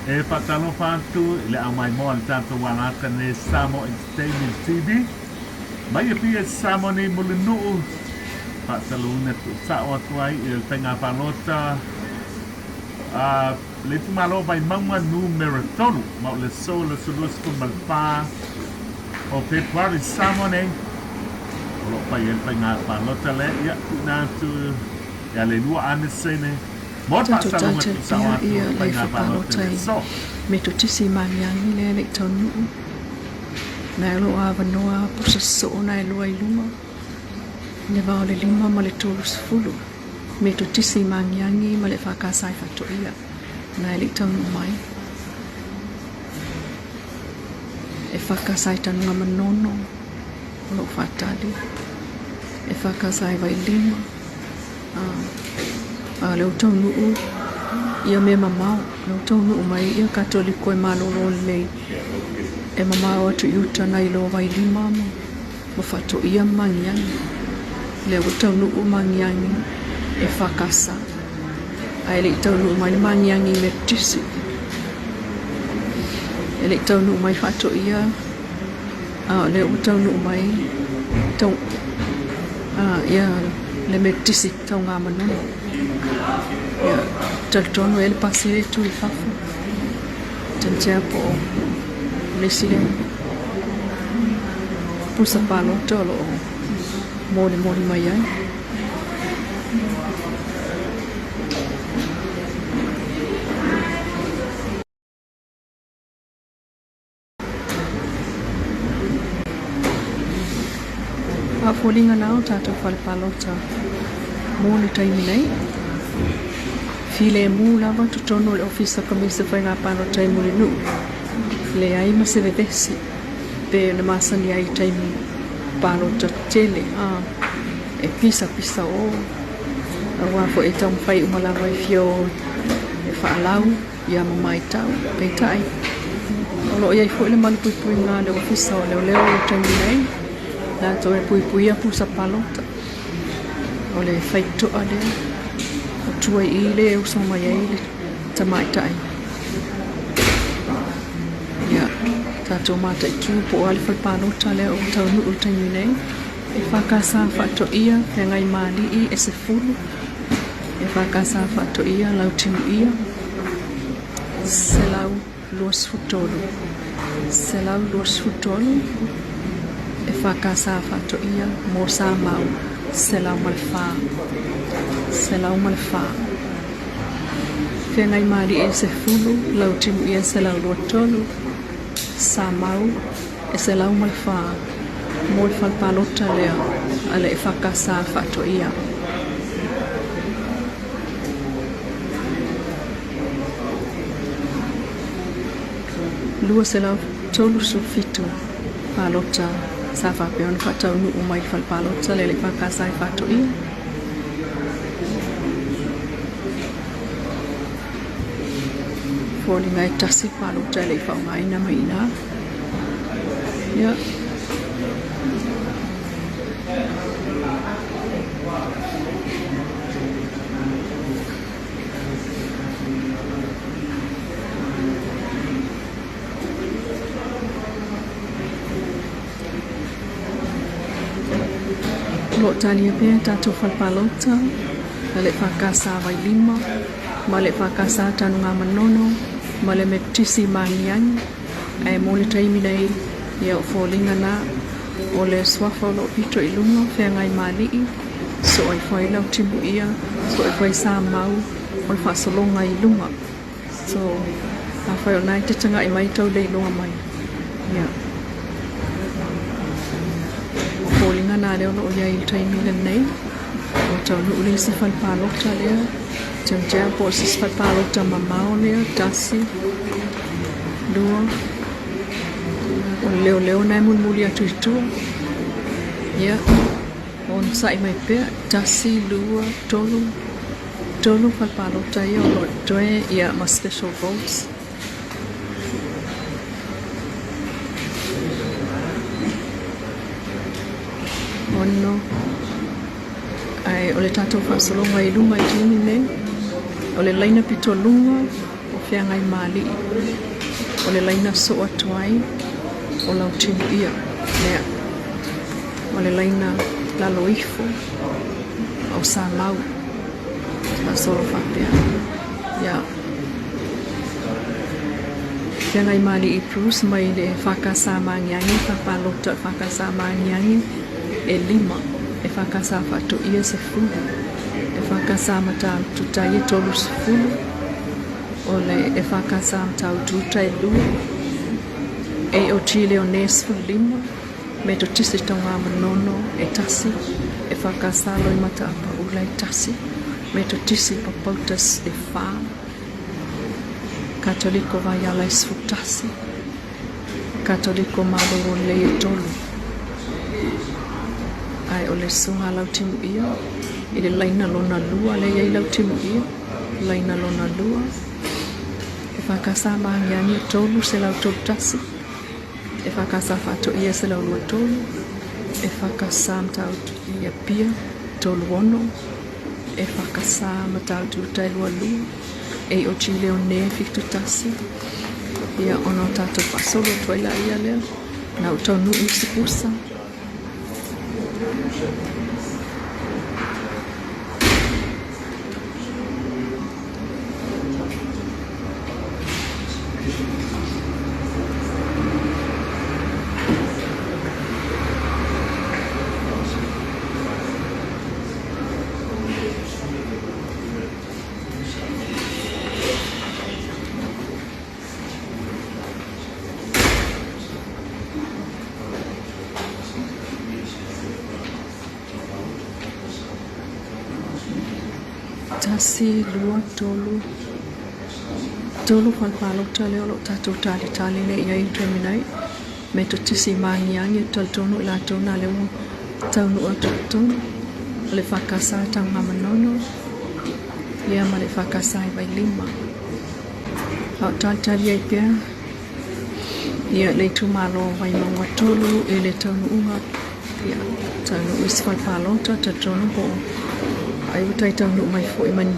E patalo fantu le amai mo al tanto walaka ne Samo Entertainment TV. Mai pia Samo ne Mulinuu. Patalo ne sao tuai il tenga palota. Le tumalo Vaimauga numero tolu. Ma le so le sulus kumalpa. O Februari Samo ne. Lo pai il tenga palota le ya kunatu ya Leilua ane Sene. Tanto tante pia ia le whapalotai me to tisi mangiangi le elektonu na lo avanoa pusa so na lo iluma ne va le lima ma le tolu sfulu me to tisi mangiangi ma le whakasai fato ia na elektonu mai e whakasai tanunga manono lo fatali e whakasai vai lima leo tonu ia me mamau leo tonu mai ia katoliko e malolo lei e mamau atu yuta na ilo vai lima mo fato ia mangiangi leo tonu mangiangi e fakasa ai le tonu mai mangiangi me tisi ele tonu mai fato ia leo tonu mai tau ia le metisi tau ngā manono ia taltono ele pasire tu i fafu tantea po lesile pusa palo tolo mole mai ai a folinga nao tato falpalota mole taimi nei file mu lava tutono le ofisa komisa whainga palota i Mulinuu le ai masevevesi pe na masani ai taimi palota tele e pisa o wafo e tau mwhai umalawa i fio e whaalau ia mamai tau pe tai olo iai fo le malu pui ngā le ofisa o leo taimi nei la to e pui pusa palota o le whaitoa leo o tua i le e usoma i le tamai tai ia tato mata i tu po ali whalpanota leo o tau nuu taimi nei e whakasa whato ia e ngai mali i e se fulu e whakasa whato ia lau tinu ia se lau luas futolu e whakasa whato ia mo sa mau se lau malwha whengai mari e se fulu lau timu ia se lau lua tolu sa mau e se lau malwha mo i whalpalota lea ale e whakasa whato ia lua se lau tolu su fitu palota sa whapeon whatau nu umai whalpalota le whakasa i whato ia fōli ngai tasi palota le whaungai na maina ia lo tania pe tato whalpalota le whakasa vai lima ma le whakasa tanu ngā manono ma le meptisi mangiangi e mole taimi nei ia o fōlinga na o le swafa lo pito i lunga whengai malii so ai whai lau timu ia so ai whai sa mau o le whasolonga i lunga so a whai o nai te tanga i mai tau lei lunga mai ia fōlinga nā leo lo ia i taimi le nei o tau nuu le si whalpalota lea Jangan po si whalpalota mamao lea tasi lua o leo nai muli atu i tua ia on sai mai pea tasi lua tolu whalpalota ia o lo toe ia ma special votes ono ai o le tatou whaasolonga i lunga i tini nei o le laina pito lunga o whiangai mali o le laina so atuai o lau tinu ia lea o le laina lalo ifo au sa mau la solo whapea ia whiangai mali i Bruce mai le whakasa mangiangi whapalota whakasa mangiangi e 5 e whakasa whato ia se fulu e whakasa matau tutai e tolu se fulu o le e whakasa matau tutai lua e o chile o nesu 5 me to tisi tonga manono e tasi e whakasa loi mata apa ula e tasi me to tisi papautas e wha Katoliko vai ala e sfutasi Katoliko maloro le e tolu ai o le sunga lau timu ia i le laina lona lua le iei lau timu ia laina lona lua e whakasa mahangiani e tolu se lau tolu tasi e whakasa whato ia se lau lua tolu e whakasa mtau ia pia tolu ono e whakasa matau tutai lua lua e o chile o ne fitu tasi ia ono tato pasolo toila ia lea na utonu usipusa tasi lua tolu palpalo tale o tato tali ne ia interminai me to tisi mangiangi toltono la tona le mo taunu o toltono le whakasa tanga manono ia ma le whakasa i vai 5 au tali ai pia ia le tumalo Vaimauga tolu e le taunu unga ia taunu isi palpalo toltono po ai utai taunu mai foi man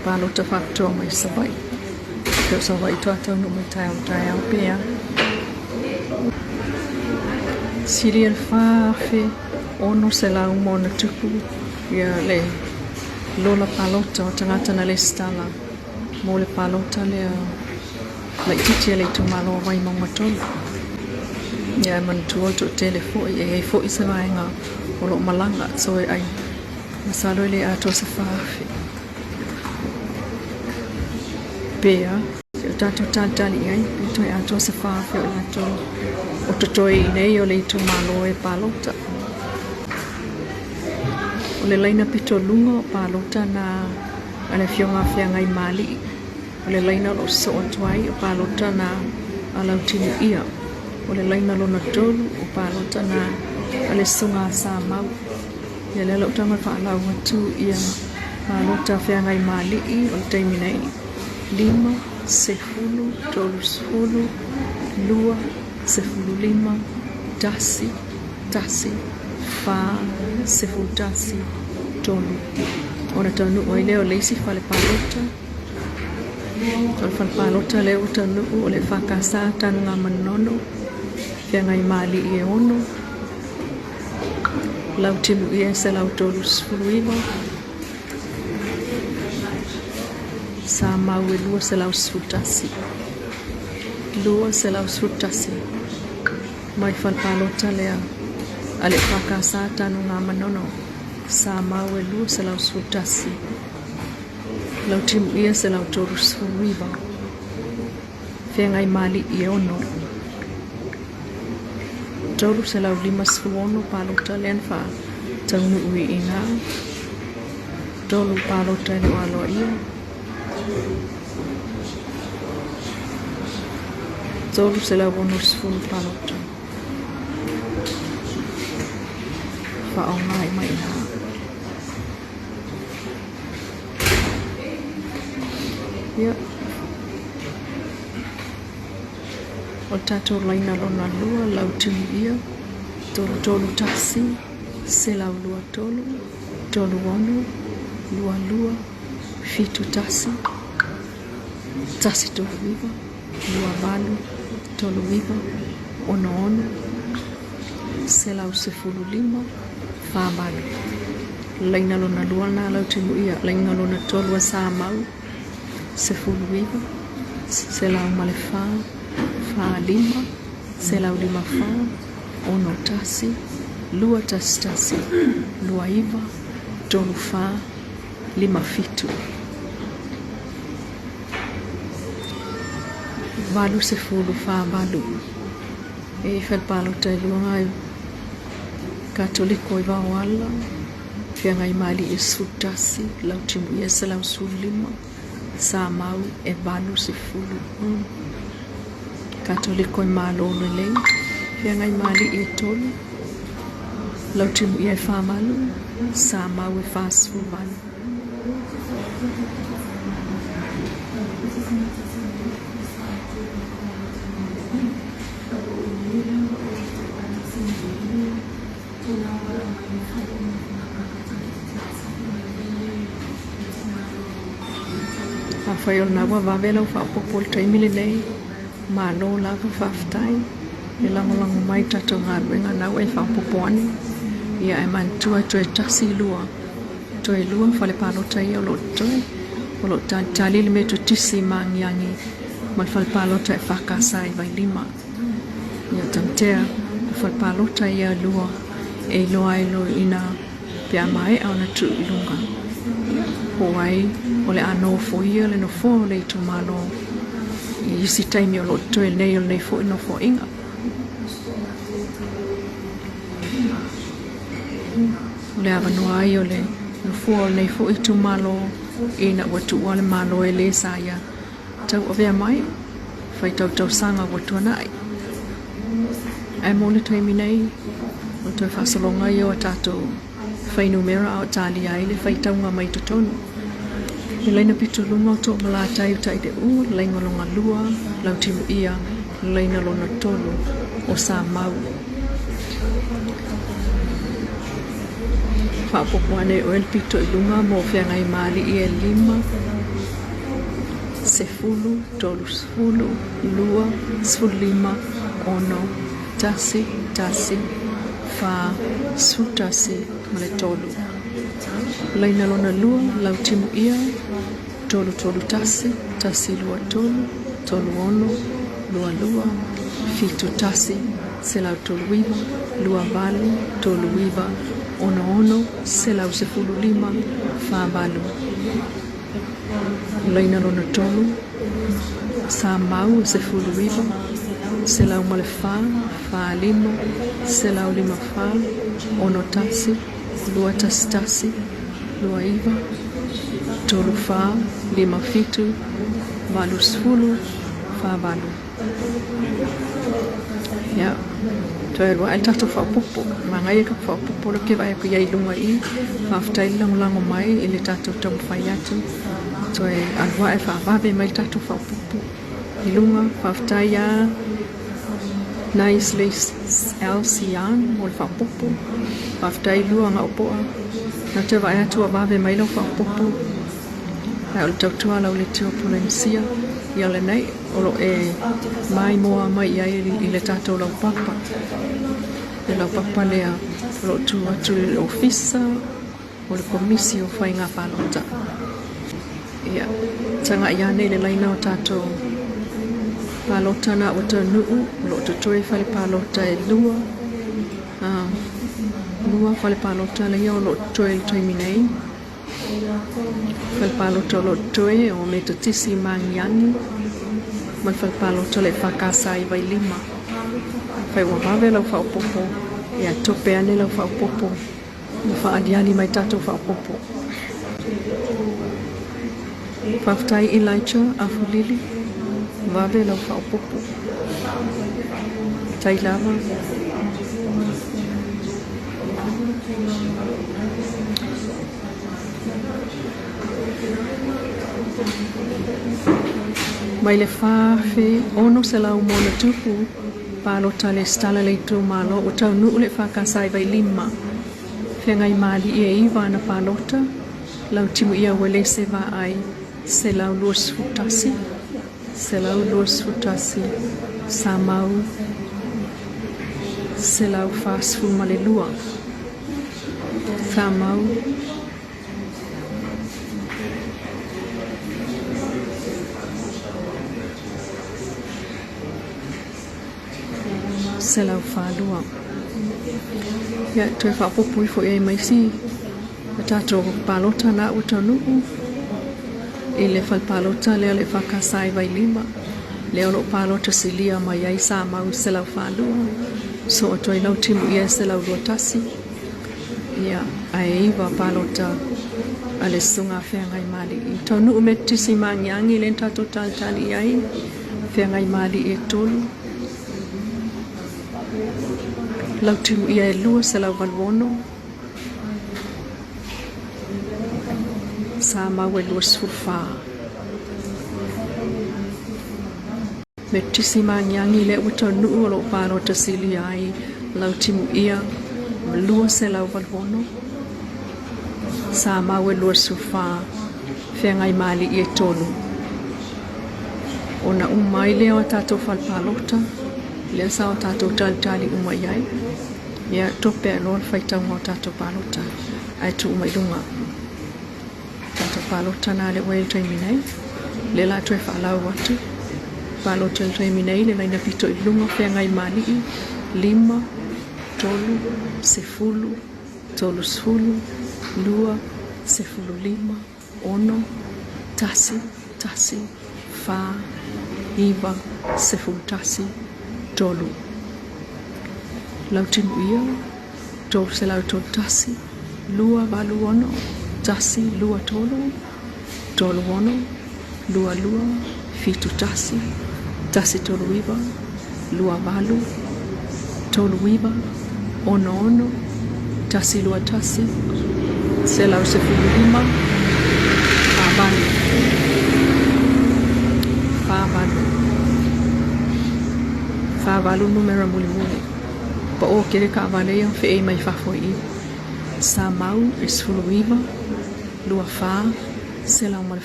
palo ta factor mai savai ko savai to taunu mai tai au pia Siriel fafe ono se la umona tuku ia le lola palota tangata na le stala mo le palota le la titi le tumalo Vaimauga tolu ia man tuo to telefo e fo isa vainga o lo malanga so ai masalo le ato se fafe pea tato tantali ai to ato se fafe o ato o totoi nei o le tu malo e palota o le laina pito lungo palota na ale fionga fianga i mali o le laina lo so atwai o palota na ala tini ia o le laina lo na tolu o palota na ale sunga sa mau ia le lauta mai whaalau atu ia palota fianga i mali i o le teiminei 5 sefulu tolu sefulu lua sefulu 5 tasi fa sefulu tasi tolu ona tanu o leo leisi fale palota o fale palota leo tanu o le whakasa tanu ngā manono fianga i mali i e ono lau timu ia se lau tolu sefulu 5 sa mau e lua se lau sfutasi lua se lau sfutasi mai falpalota lea ale whakasa tanu ngā manono sa mau e lua se lau sfutasi lau timu ia se lau tolu sefulu 5 whianga i mali i ono tolu se lau 5 sefulu ono palota lean wha taunu ui ina tolu palota ni walo ia tolu se lau ono sefulu palota wha o ngai mai ina ia o tato laina lona lua lau timu ia tolu tasi se lau lua tolu ono lua fitu tasi tasi tolu iwa, lua valu, tolu iwa, ono, selau sefulu lima, whāmalu. Laina lona lua na lau timu ia, laina lona tolu a sa mau, sefulu iwa, selau male wha lima, selau lima wha, ono tasi, lua tasi, lua iwa, tolu wha, lima fitu. Valu sefulu wha valu. E whelpalo tai lua ngai Katoliko i wawala, fia ngai mali e sutasi, lau timu ia se lau sulima, sa mau e valu sefulu. Katoliko i malo lele, fia ngai mali e tolu, lau timu ia e whamalu, sa mau e whasfu valu. Whai o nawa wawela o whapopol taimile nei, malo lava whaftai, e langolango mai tato ngaruenga nawa e whapopoani, ia e mantua toe tasi lua, toe lua whale palota ia o lo talile me tu tisi mangiangi, mal whale palota e whakasa e vai lima. Ia tamtea, whale palota ia lua, e loa e lo ina pia mai au na tu ilunga. Hoai, o le ano fo ia le no fo le tu malo i si taimi o lo toe nei o nei fo ino fo inga. O le avanoa ai o le no fo o nei fo i tu malo i na watu o le malo e le sa ia. Tau o vea mai, fai tau sanga watu anai. Ai mo le taimi nei, o toi whasalonga i o a tato fai numera o tali ai le fai taunga mai tutonu. E leina pitu lunga o tō malatai o tai te leina longa lua, lau timu ia, leina lona tolu o sa mau. Whapopoane o el pito i lunga mo whiangai mali i e lima, sefulu, tolu sefulu, lua, sefulu lima, ono, tasi, wha, sutasi, male tolu. Laina lona lua, lau timu ia, tolu tasi lua tolu ono, lua, fitu tasi, se lau tolu iwa, lua valu, tolu iwa, ono, se lau sefulu lima, wha valu. Laina lona tolu, sa mau sefulu iwa, se lau male wha lima, se lau lima wha, ono tasi, lua tasi, lua iwa, tolu wha, lima fitu, valu sefulu, wha valu. Ia, toe rua el tato whapopo, mangai e ka whapopo lo ke vai ku iai lunga i, whaftai lango mai i le tato tamu whai atu, toe alwa e whawawe mai tato whapopo. I lunga, whaftai a Nais le Elsian, mo le whapopo, whaftai lua nga opoa, na te vai atu a wawe mai lau whapopo, na o le tautua lau le teo polensia, ia le nei, o lo e mai moa mai iai i le tatou lau papa. E lau papa lea, o lo tu atu le ofisa, o le komisi o whai ngā palota. Ia, tanga ia nei le laina o tatou palota na o te nuu, o lo tu toe whale palota e lua, whale palota le ia o lo toe le taimi nei. Whalpalota lo toe o me te tisi mangiangi, man whalpalota le whakasa i vai lima. Whai wawawe lau whaupopo, e a tope ane lau whaupopo, ma whaadiani mai tatou whaupopo. Whaftai Elijah Afulili, wawe lau whaupopo. Tai lava. Mai le whawhi, ono se lau mona tupu, palota le stala le tau malo, o tau nuu le whakasai vai lima. Whengai mali ia iwa na palota, lau timu ia wele se wa ai, se lau lua sfutasi, selau luas futasi samau selau fast fu malelua samau selau falua ya te fa popui fo e mai si tato palota na utanu ile fal palota le fa kasai vai lima le lo palota silia mai ai sa mau selau falua so toi no timu ia selau rotasi ya ai va palota ale sunga fe ngai mali tonu umeti simanyangi le tato tali ai fe ngai mali e tolu lau timu ia e lua se lau valwono sa mau e lua surfa me tisima nyangi le uta nuu lo palo tasili ai lau timu ia lua se lau valwono sa mau e lua surfa whengai mali i e tonu ona umai leo tato falpalota le sa o tato tali umai ai ya tope lor faita mo tato palota ai tu umai lunga tato palota na le wel terminai le la tre fa la watu palota terminai le na pito i lunga fe ngai mali lima tolu sefulu tolu sfulu lua sefulu lima ono tasi fa iva sefulu tasi tolu lau timu ia tolu se lau tolu tasi lua valu ono tasi lua tolu ono lua fitu tasi tolu iva lua valu tolu iva ono tasi lua tasi se lau sefulu lima fa valu numero mulimuli pa o kere ka vale ia fe mai fa foi sa mau esfulu iva lua fa se lau mal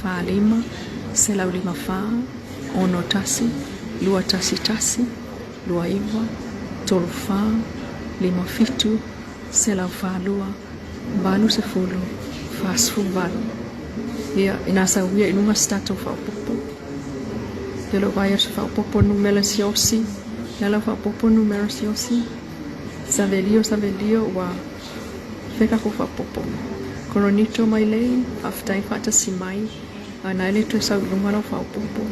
fa lima se lau lima fa ono tasi lua tasi lua iva tolu fa lima fitu se lau fa lua valu sefulu fa sfulu valu ia inasa wia inunga stato fa popo Yelo vaya se fa popo numero siosi yala fa popo numero siosi savelio wa feka ko fa popo kolonito mai lei after fata simai anaile to sa numero fa popo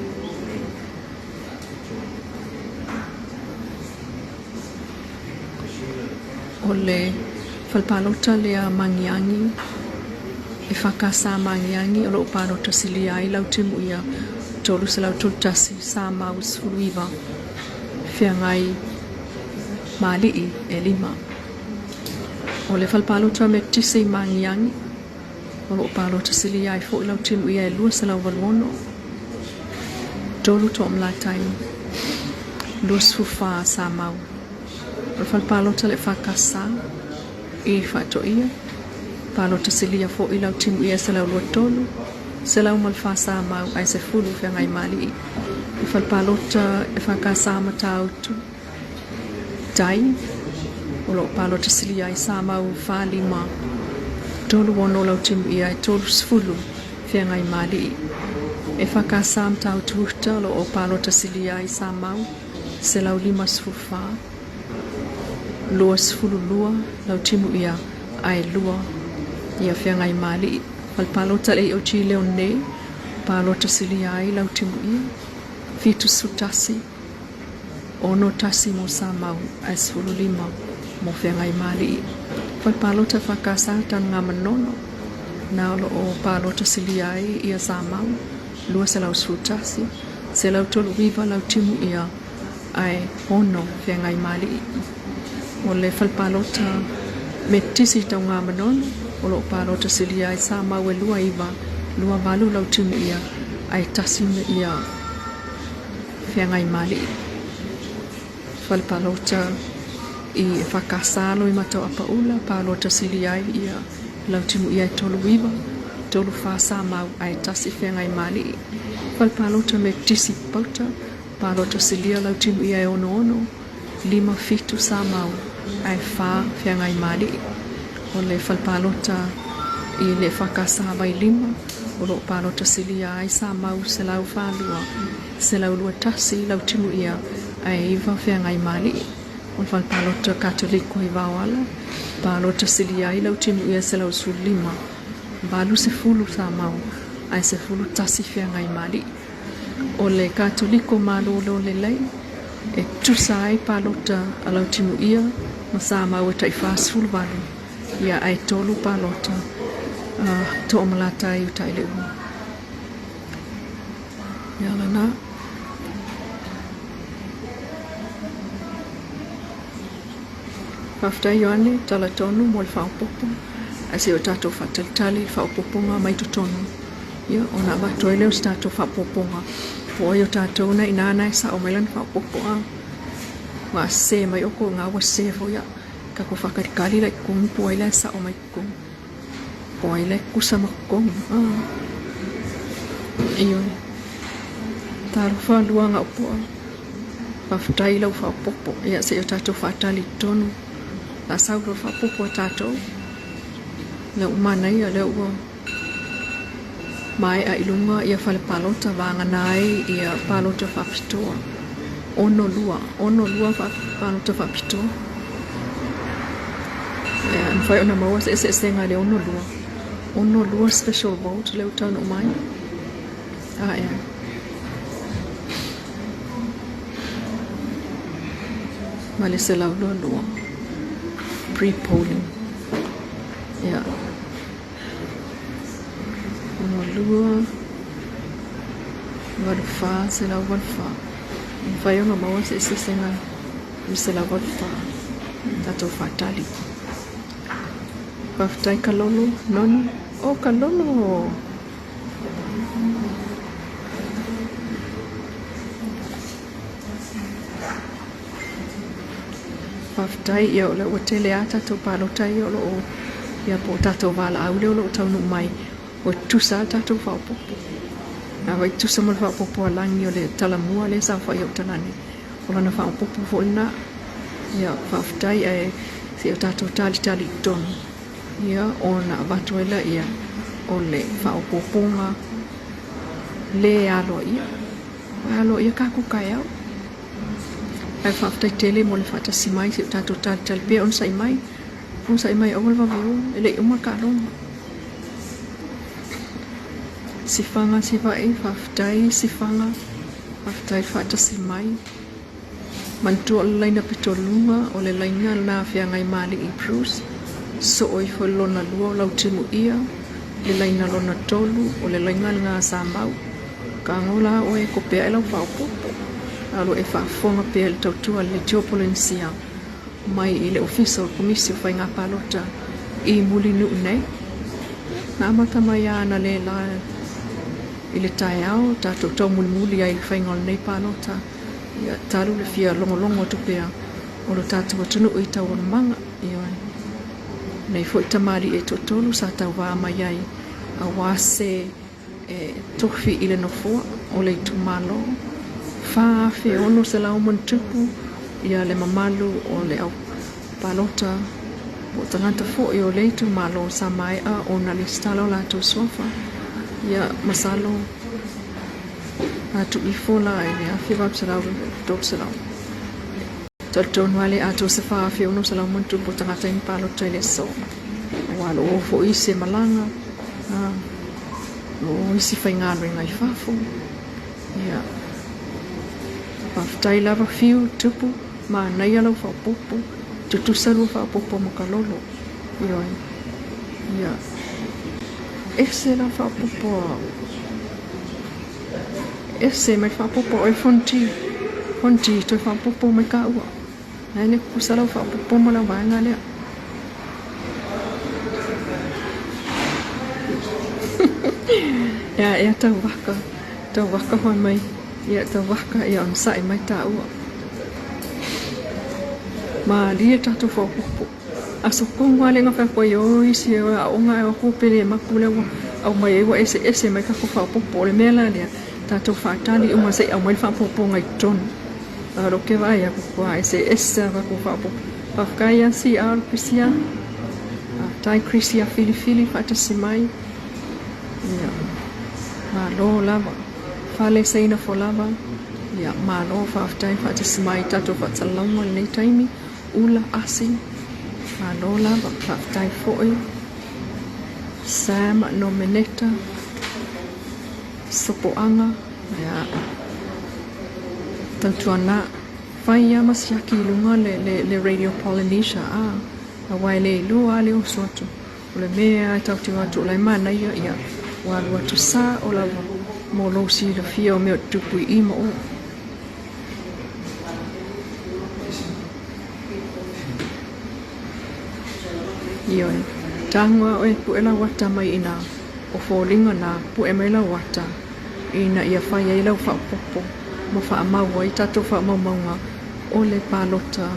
ole falpalota le mangiangi e fakasa mangiangi o lo palota silia i lau timu ia tolu se lau tolu tasi sa mau sfuluiva fiangai mali e lima o le falpalota me tise mangiangi o lo palota silia i fo lau timu ia e lua se lau valwono tolu to omlatai lua sfufa sa mau o falpalota le fakasa e fato ia palota silia fo i lau timu ia se lau lua tolu se lau malfasa mau ai se fulu fe ngai mali i falpalota e fakasa matautu tai o lo palota silia i sa mau fa lima tolu wono lau timu ia i tolu sfulu fe ngai mali e fakasa matautu hta lo o palota silia i sa mau se lau lima sfufa lua sfulu lua lau timu ia ai lua ia fe ngai mali falpalota le o chile o ne palota silia ai lau timu ia fitu sutasi ono tasi mo sa mau ai sfulu lima mo fe ngai mali falpalota fakasa tan ngamanono na lo o palota silia ai ia sa mau lua se lau sutasi se lau tolu viva lau timu ia ai ono fe ngai mali o le falpalota metisi tau ngamanono o lo palota silia ai sa mau e lua iva lua valu lau timu ia ai tasi me ia fe ngai mali falpalota i fakasalo i matau apa ula palota silia ai ia lau timu ia tolu iva tolu fa sa mau ai tasi whengai mali. Fal palota me tisi pauta, palota silia lau timu ia e ono, 5 fitu sa mau ai fa whengai mali. O le fal palota i le whakasa mai 5, o lo palota silia ai sa mau se lau whalua, se lau lua tasi lau timu ia ai iwa whengai mali. O fal palota katoliko i wawala, palota silia ai lau timu ia se lau sulima, balu se fulu sa mau, ai se fulu tasi whengai mali. O le katoliko malolo le lei, e tusa ai palota a lau timu ia, ma sa mau e tai whasfulu balu, ia ai tolu palota, to o malata i utai le ua. Ia lana. Whaftai yoane, tala tonu, mo le whaopopo. A se o tātou whatalitali, whaopoponga mai to tonu. Ia, o nā watoe leo si tātou whaopoponga. Po o tātou na inanai sa o mailan whaopoponga. Wa se mai oko ngā wa se fo ia. Ka ko whakarikali lai kung po ai lai sa o mai kung. Po ai lai kusa makong. Iyo. Tāru whalua ngā upoa. Whaftai lau whaopopo. Ia se o tātou whatali tonu. La sauro whapopo tātou. Leu manai a leu mai a ilunga ia whale palota vanga nai ia palota whapitoa. Ono lua palota whapitoa. Ia, nwhai ona maua se ngā le ono lua. Ono lua special vote leu tau no mai. Ia. Male se lau lua. Pre-polling. Yeah. Lua. Valfa, c'est la valfa. Voyons ma maman, c'est ça. C'est la valfa. Tato fatali. Paftai kalolo, non. Oh, kalolo. Paftai yo le hotele ata to palota yo lo. Ia po tātou wala au leo lo tau nuk mai o tusa tātou whaopopo. Nā wai tusa mo whaopopo a langi o le talamua le sa whai au talane. O lana whaopopo fo ina. Ia whaaftai e si o tātou tali tonu. Ia o na watuela ia o le whaopoponga le alo ia. Alo ia kako kai au. Ai whaaftai tele mo le whatasi mai si o tātou tali pia on sai mai. Kung sa imay awal vavio, ilay umakarong. Sifanga sifai, sifanga, faftai fata simai. Mantu alay na pitolunga, o le lainga na fiangay mali i Bruce. So oi fo lona lua lau timu ia, le laina lona tolu, o le lainga nga samau. Kangola o e kopea ilau whaupopo. Alo e whaafonga pia le tautua le geopolensia. Mai i le ofisa o komisi o whai ngā palota i Mulinuu nei. Nā mata mai ana le la i le tae au, tātou tau muli ai whai ngol nei palota. Ia taru le fia longolongo tupea o lo tātou atunu i tau o manga. Ia nei fo i tamari e totolu sa tau wā mai ai a wāse e tofi i le nofua o le tu malo. Whaafe ono se lau mantupu. Ia le mamalu o le au palota o tangata fo i o leitu malo sa mai a o na le stalo la tu sofa. Ia masalo a tu i fola e le a whiwap sa lau top sa lau. Tolton wale a tu se wha a whiono sa lau muntu po tangata in palota i le so. Walo o fo i se malanga. O i si whaingano i ngai whafo. Ia Paftai lava fiu tupu. Ma nai alau whaopopo, tutusaru whaopopo makalolo. Ioi. Ia. Ese la whaopopo. Ese mai whaopopo oi fonti. Fonti toi whaopopo mai ka ua. Nai ne kusalau whaopopo ma lau vaenga lea. Ia tau waka. Tau waka hoi mai. Ia tau waka ia on sai mai ta ua. Ma lia tātou whaopopo. Aso kongwa le ngā whakoi o isi e a o ngā e o hopere makule wa au mai wa ese mai ka ko fa popo le mela le tatou whaatali uma se au mai whapopo ngai tonu. Aro ke vai a kukua ese ka ko fa popo. Pafkaya si ar Krisia. Tai Krisia fili whaatasi mai. Ia. Ma lo lava. Fale seina fo lava. Ia ma lo whaatai whaatasi mai tatou whaatalauma nei taimi. Ula asi. Ma lo lava whaatai fo'i. Sam nomineta. Sopoanga. Ia. Tantuana. Faya masiaki lunga le Radio Polynesia. Awai Leilua le usotu. Le mea tauti watu lai mana ia. Walu watu sa o la molosi le fia o mea tupui ima o. Ioi. Tangua o e puela wata mai ina. O fōlinga na pu mai la wata. Ina ia whaia i lau whapopo. Ma wha maua i tato wha maumaunga. O le palota.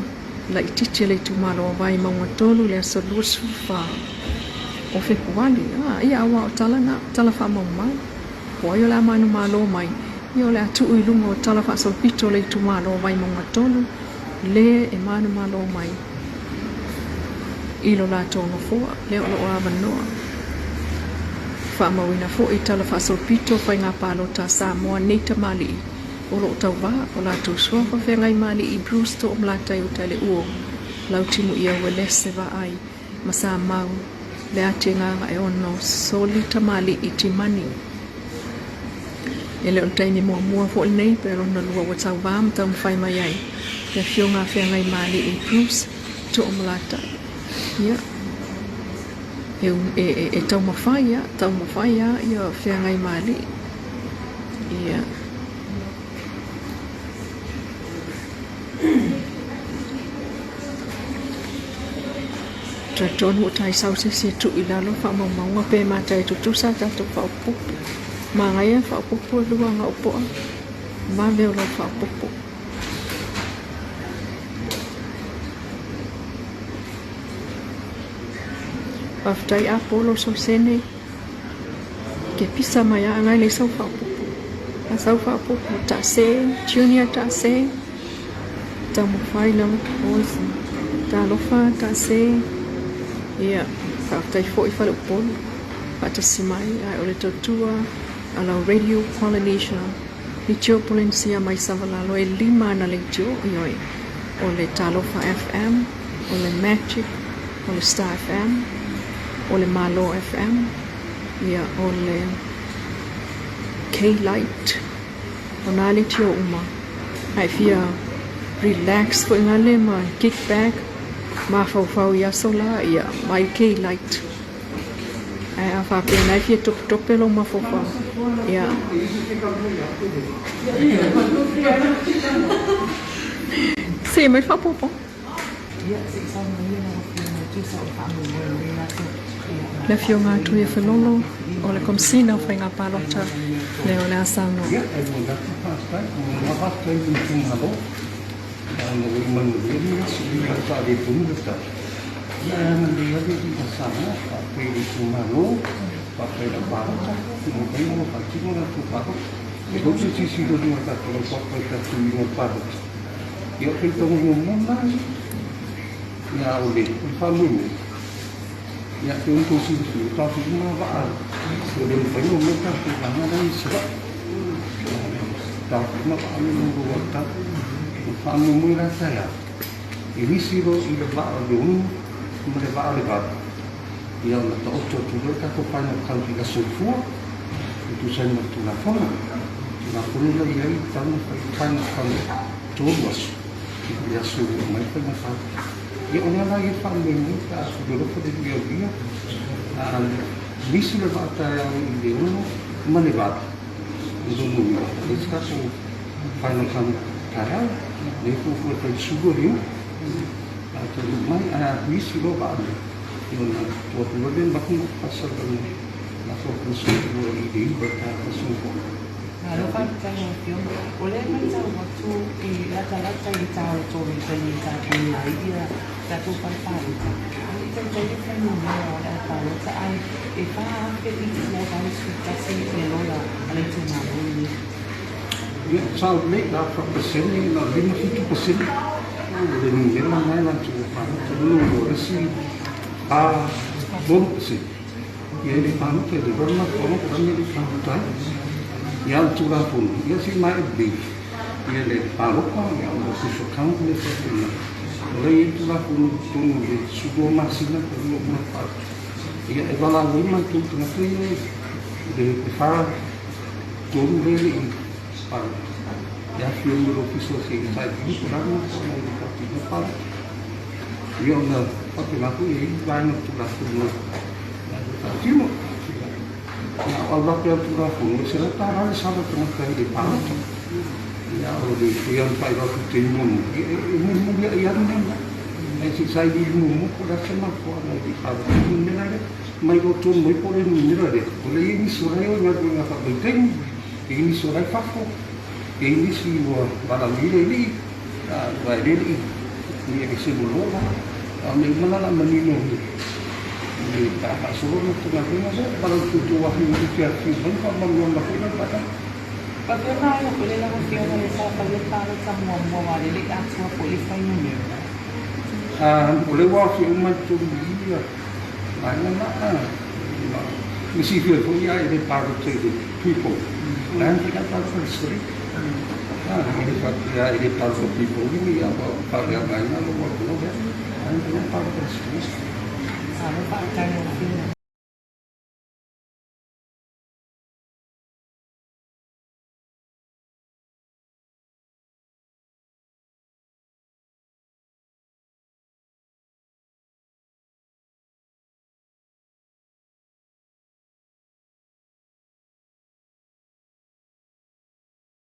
La ititia le tumalo o Vaimauga tolu le aso lusu wha. O Februari. Ia awa o tala wha maumai. Poi o le amanu malo mai. Ia o le atu uilunga o tala wha salpito le tumalo o Vaimauga tolu. Le e manu malo mai. Ilo la tono fua. Le o lo avanoa. Wha mawina fo i tala wha salpito whai ngā palota sa moa neita mali. O lo tau wā, o la tau suafa whengai mali i Bruce to o mlatai o tale uo. Lau timu ia ue lese wa ai, masa mau, le ate nganga e ono soli tamali i timani. E leo taini mua fo nei, pero na lua wa tau wā, mtau mwhai mai ai. Le whionga whengai mali i Bruce to o mlatai. Ia. E tau mawhai ia, ia whengai mali. Ia. Tratonu o tai sau se tu i lalo wha maunga pe matai tutusa tato whaupupu. Ma ngai e whaupupu lua ngā upoa. Ma leo lo whaupupu. Paftai a polo so Sene. Ke pisa mai a ngai le sau whaupupu. A sau whaupupu ta se, junior ta se. Ta mo whai lau oisi. Ta lofa ta se. Ia, whaatai fo i whale upolu. Whaatasi mai, ai o le tautua, a lau Radio Polynesia. Ni tio Polynesia mai savalalo e 5 na le tio, ioi. O le Talofa FM, o le Magic, o le Star FM, o le Malo FM, ia o le K-Light. O nā le tio uma. Ai fia relax fo inga le ma kick back. Ma fau ia sola ia mai K-Light. Ai a fa pe nai fie top lo ma fau. Ia. Se mai fa popo. Le fionga tu e felolo o le komsina o fai ngā palota le o le asano. Ano manuliri sila sa di punta. Ya manuliri di sana pakai di kumano, pakai di barata, mungkin mau pakai mana tu pakai. Itu sisi itu dia tak kalau pakai tak cuma pakai. Ya kita ngomong ya oleh family. Ya untuk sisi tapi mana baal. Sebelum pergi ngomong tak mana dari sebab. Tak nak ambil ngomong tak. Famu mula saya. Ini siro ida ba dulu, mula ba le ba. Ia na to tu ka ko pa na kan ki sufu. Itu saya nak tu na fona. Na pun la ia tan kan tu was. Ia sufu mai pa na fa. Ia ona la ia fa me ni ta su do ko de dia. Ni siro ba ta ya ide uno mane ba. Itu nu. Itu ka su fa na kan Karena dia pun tak subuh ni, atau rumah anak misi lo baru, yang waktu bagian bakung pasal baru, masuk subuh ini berkata subuh. Kalau kan saya film, boleh macam waktu di rata-rata di tahun 2020 dia Satu palpado. Então, ele foi no meu, tá, outra, aí, e fala que ele tinha dado explicação de lola, além de uma luz. Ia sao lấy ra from the Sene là lên 50%. Để mình đến năm nay là chủ khoảng luôn rồi đó xin 4%. Ia di panu ke di rona kono ko ni di panu tai. Ia tura pun ia si mai bi. Ia le panu ko ia o si so kan ni se ni. Le tura pun tun ni sudo masina ko no ma pa. Ia e vala ni ma tu tu na tu de fa tun le pa. Ia film ro piso si sai di kurang ko na di pa ti pa. Ia na pa ti na ku ia vai no tura pun. Timo, ya Allah yang pura pun, sementara sahabat teman di pahat, ya orang yang pai waktu timun, ini mulia yang mana, si saya di mumu, pada semua orang di pahat, ini ada, mai gotong, mai pore ini ada, boleh ini surai orang yang apa penting, ini surai fakko, ini si barang ini, barang ini bisa belum, mana lah menino. Kakak suruh untuk ngapain aja kalau tujuh waktu itu tiap film kalau belum lakukan pada. Bagaimana yang boleh lakukan oleh saya kalau semua mewakili lihat semua polis ini? Boleh waktu macam dia, mana mesti dia punya ini part of the people, dan kita part of the story. Ini part of people ini apa part yang lain lalu waktu dan kita part of the story. Ano pa ang kanyang film?